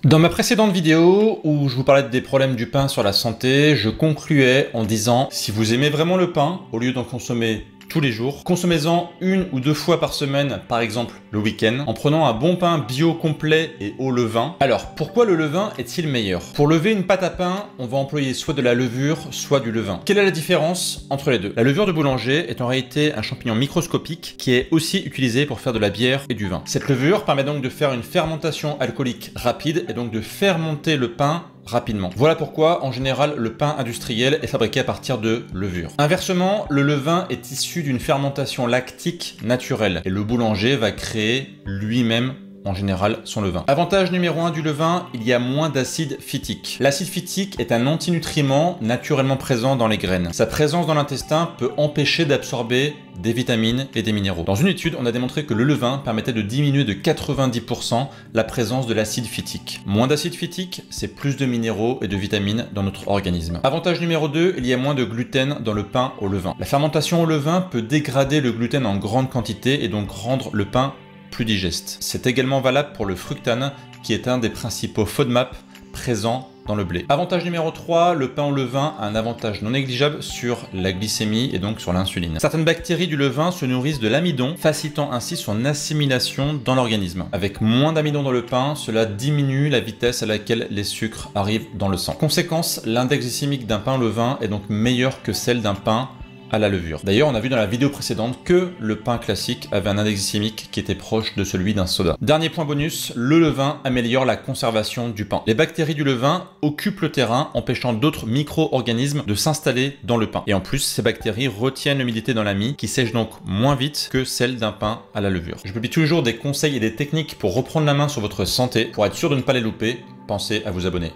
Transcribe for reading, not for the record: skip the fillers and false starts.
Dans ma précédente vidéo, où je vous parlais des problèmes du pain sur la santé, je concluais en disant si vous aimez vraiment le pain, au lieu d'en consommer tous les jours, consommez-en une ou deux fois par semaine, par exemple le week-end, en prenant un bon pain bio complet et au levain. Alors, pourquoi le levain est-il meilleur? Pour lever une pâte à pain, on va employer soit de la levure, soit du levain. Quelle est la différence entre les deux? La levure de boulanger est en réalité un champignon microscopique qui est aussi utilisé pour faire de la bière et du vin. Cette levure permet donc de faire une fermentation alcoolique rapide et donc de faire monter le pain rapidement. Voilà pourquoi, en général, le pain industriel est fabriqué à partir de levure. Inversement, le levain est issu d'une fermentation lactique naturelle et le boulanger va créer lui-même en général son levain. Avantage numéro 1 du levain, il y a moins d'acide phytique. L'acide phytique est un antinutriment naturellement présent dans les graines. Sa présence dans l'intestin peut empêcher d'absorber des vitamines et des minéraux. Dans une étude, on a démontré que le levain permettait de diminuer de 90% la présence de l'acide phytique. Moins d'acide phytique, c'est plus de minéraux et de vitamines dans notre organisme. Avantage numéro 2, il y a moins de gluten dans le pain au levain. La fermentation au levain peut dégrader le gluten en grande quantité et donc rendre le pain plus digeste. C'est également valable pour le fructane, qui est un des principaux FODMAP présents dans le blé. Avantage numéro 3, le pain au levain a un avantage non négligeable sur la glycémie et donc sur l'insuline. Certaines bactéries du levain se nourrissent de l'amidon, facilitant ainsi son assimilation dans l'organisme. Avec moins d'amidon dans le pain, cela diminue la vitesse à laquelle les sucres arrivent dans le sang. Conséquence, l'index glycémique d'un pain au levain est donc meilleur que celle d'un pain à la levure. D'ailleurs, on a vu dans la vidéo précédente que le pain classique avait un index glycémique qui était proche de celui d'un soda. Dernier point bonus, le levain améliore la conservation du pain. Les bactéries du levain occupent le terrain, empêchant d'autres micro-organismes de s'installer dans le pain. Et en plus, ces bactéries retiennent l'humidité dans la mie, qui sèche donc moins vite que celle d'un pain à la levure. Je publie toujours des conseils et des techniques pour reprendre la main sur votre santé. Pour être sûr de ne pas les louper, pensez à vous abonner.